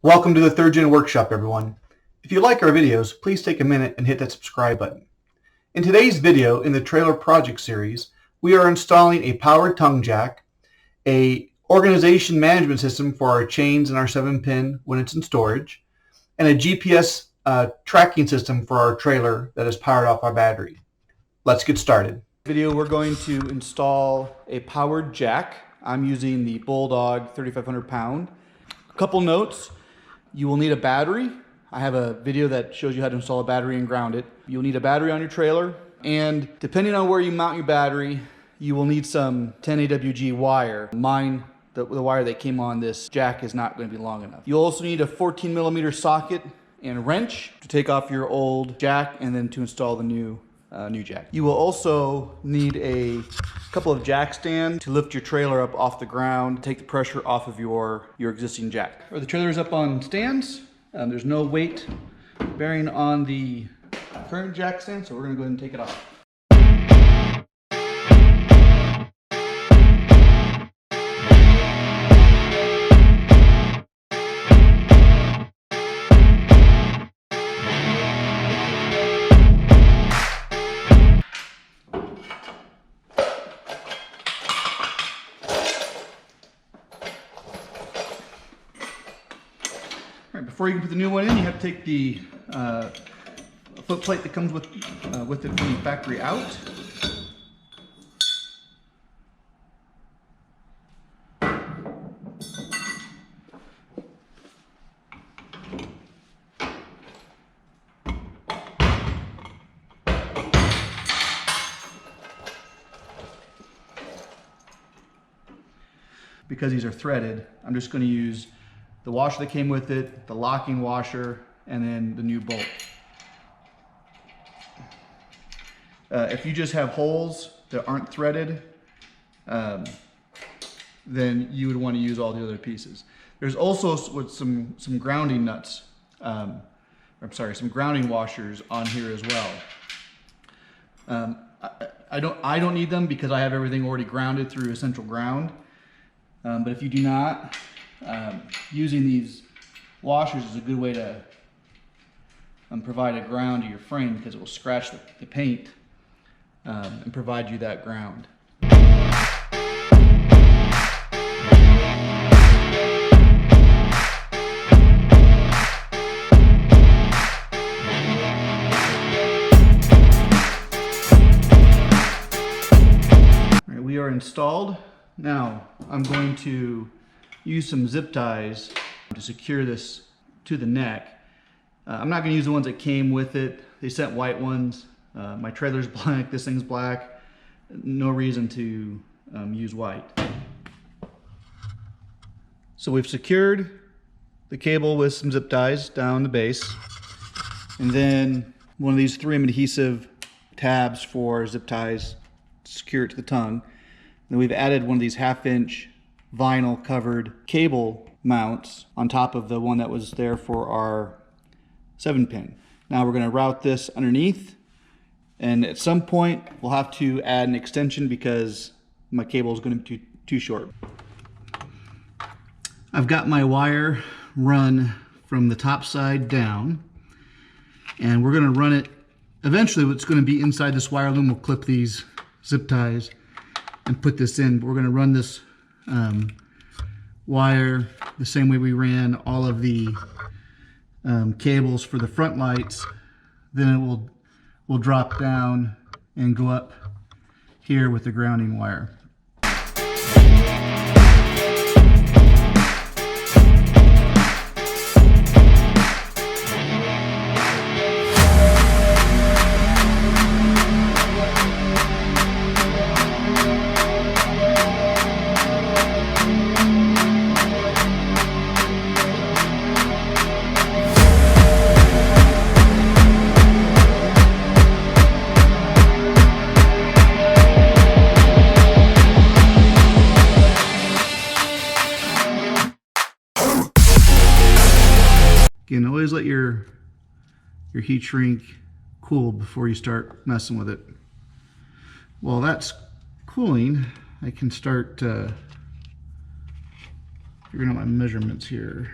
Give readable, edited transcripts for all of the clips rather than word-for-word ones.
Welcome to the Third Gen Workshop, everyone. If you like our videos, please take a minute and hit that subscribe button. In today's video in the trailer project series, we are installing a powered tongue jack, a organization management system for our chains and our 7-pin when it's in storage, and a GPS tracking system for our trailer that is powered off our battery. Let's get started. Video, we're going to install a powered jack. I'm using the Bulldog 3,500 pound. A couple notes. You will need a battery. I have a video that shows you how to install a battery and ground it. You'll need a battery on your trailer, and depending on where you mount your battery, you will need some 10 AWG wire. Mine, the wire that came on this jack is not going to be long enough. You'll also need a 14mm socket and a wrench to take off your old jack and then to install the new jack. You will also need a couple of jack stands to lift your trailer up off the ground, take the pressure off of your existing jack. The trailer is up on stands. There's no weight bearing on the current jack stand, so we're going to go ahead and take it off. Before you can put the new one in, you have to take the foot plate that comes with it from the factory out. Because these are threaded, I'm just going to use the washer that came with it, the locking washer, and then the new bolt. If you just have holes that aren't threaded, then you would want to use all the other pieces. There's also some grounding nuts, some grounding washers on here as well. I don't need them because I have everything already grounded through a central ground. But if you do not, using these washers is a good way to provide a ground to your frame, because it will scratch the paint and provide you that ground. All right, we are installed. Now I'm going to use some zip ties to secure this to the neck. I'm not going to use the ones that came with it. They sent white ones. My trailer's black, this thing's black. No reason to use white. So we've secured the cable with some zip ties down the base, and then one of these 3M adhesive tabs for zip ties to secure it to the tongue. Then we've added one of these 1/2-inch vinyl covered cable mounts on top of the one that was there for our 7-pin. Now we're going to route this underneath, and at some point we'll have to add an extension because my cable is going to be too short. I've got my wire run from the top side down, and we're going to run it. Eventually what's going to be inside this wire loom, we'll clip these zip ties and put this in, but we're going to run this wire the same way we ran all of the cables for the front lights. Then it will drop down and go up here with the grounding wire. Again, always let your heat shrink cool before you start messing with it. While that's cooling, I can start figuring out my measurements here.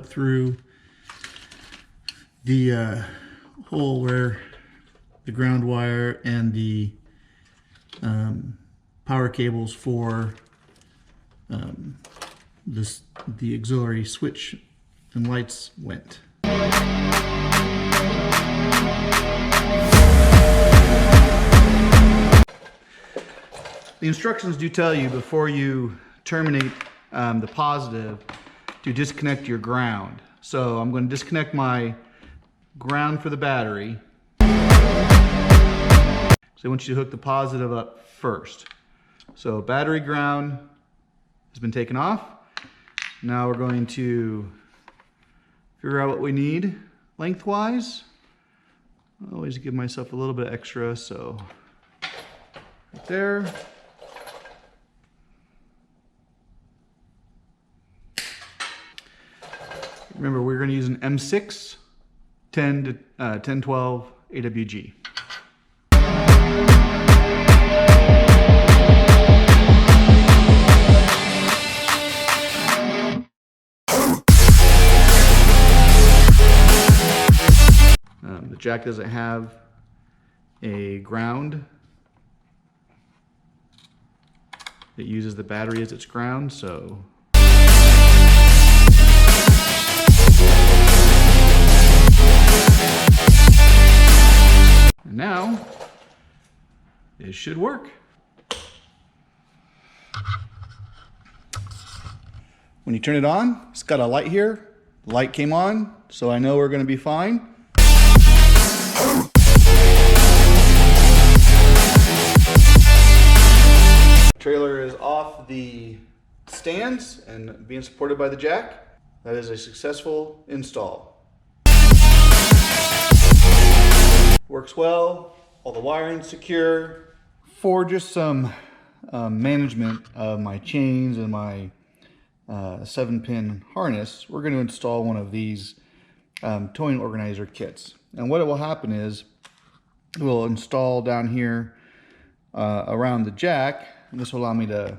through the hole where the ground wire and the power cables for the auxiliary switch and lights went. The instructions do tell you before you terminate the positive to disconnect your ground. So I'm going to disconnect my ground for the battery. So I want you to hook the positive up first. So battery ground has been taken off. Now we're going to figure out what we need lengthwise. I always give myself a little bit extra, so right there. Remember, we're going to use an M6 1012 AWG. The jack doesn't have a ground. It uses the battery as its ground, so and now it should work. When you turn it on, it's got a light here. The light came on, so I know we're going to be fine. Trailer is off the stands and being supported by the jack. That is a successful install. Works well, all the wiring's secure. For just some management of my chains and my 7-pin harness, we're going to install one of these towing organizer kits. And what will happen is we'll install down here around the jack, and this will allow me to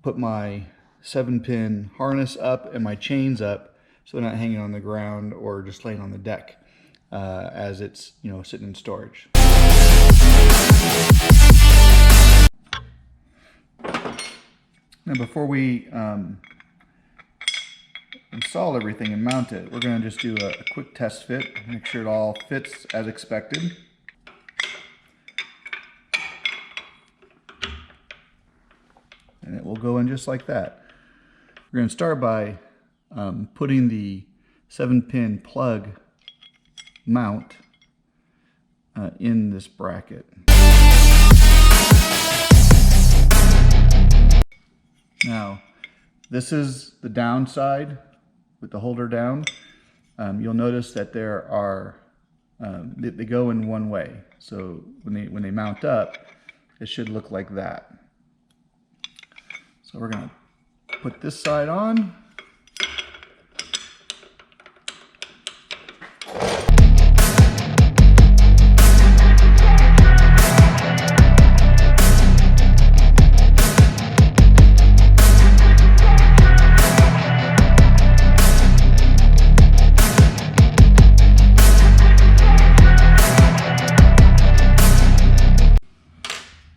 put my 7-pin harness up and my chains up so they're not hanging on the ground or just laying on the deck as it's, you know, sitting in storage. Now before we install everything and mount it, we're going to just do a quick test fit, make sure it all fits as expected. And it will go in just like that. We're going to start by putting the 7-pin plug mount in this bracket. Now, this is the downside with the holder down. You'll notice that there are, they go in one way. So when they mount up, it should look like that. So we're going to put this side on.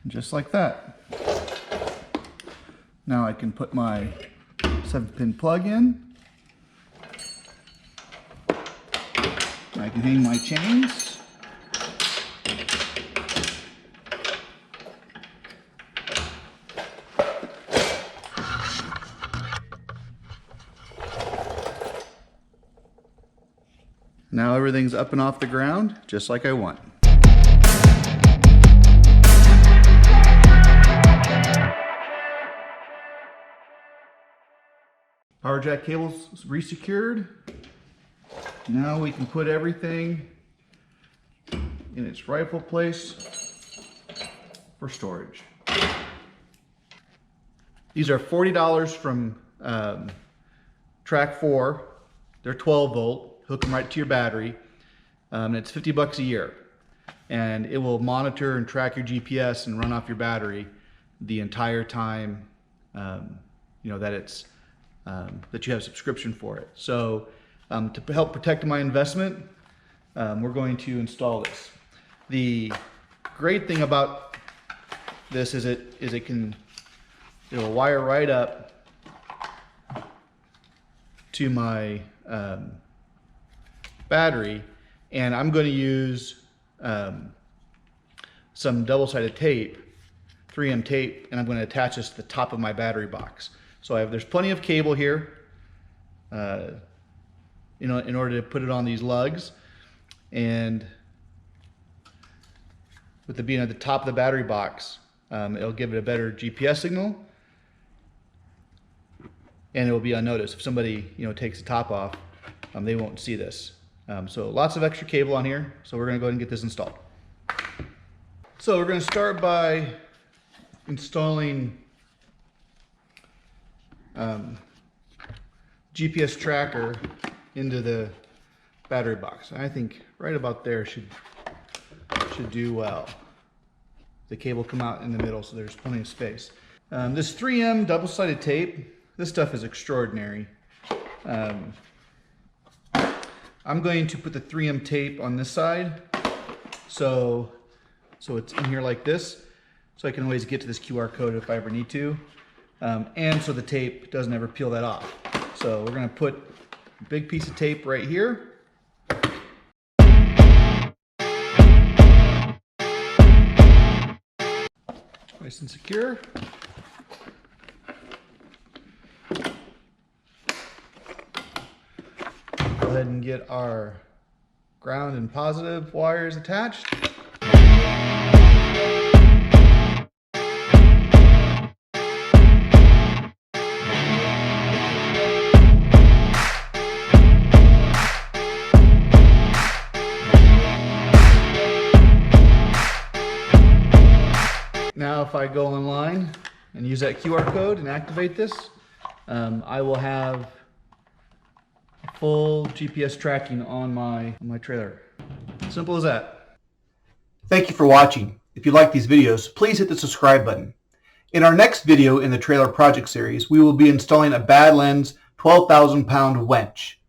Just like that. Now I can put my 7-pin plug in. I can hang my chains. Now everything's up and off the ground, just like I want. Power jack cable's resecured. Now we can put everything in its rightful place for storage. These are $40 from Track 4. They're 12 volt. Hook them right to your battery. And it's $50 a year. And it will monitor and track your GPS and run off your battery the entire time you know, that it's that you have a subscription for it. So to help protect my investment, we're going to install this. The great thing about this is it'll wire right up to my battery, and I'm going to use some double-sided tape, 3M tape, and I'm going to attach this to the top of my battery box. So there's plenty of cable here, in order to put it on these lugs, and with it being at the top of the battery box, it'll give it a better GPS signal, and it will be unnoticed. If somebody takes the top off, they won't see this. So lots of extra cable on here. So we're going to go ahead and get this installed. So we're going to start by installing GPS tracker into the battery box. I think right about there should do well. The cable come out in the middle, so there's plenty of space. This 3M double-sided tape, this stuff is extraordinary. I'm going to put the 3M tape on this side, so it's in here like this, so I can always get to this QR code if I ever need to, and so the tape doesn't ever peel that off. So we're going to put a big piece of tape right here. Nice and secure. Go ahead and get our ground and positive wires attached. Now if I go online and use that QR code and activate this, I will have full GPS tracking on my trailer. Simple as that. Thank you for watching. If you like these videos, please hit the subscribe button. In our next video in the trailer project series, we will be installing a Badlands 12,000 pound winch.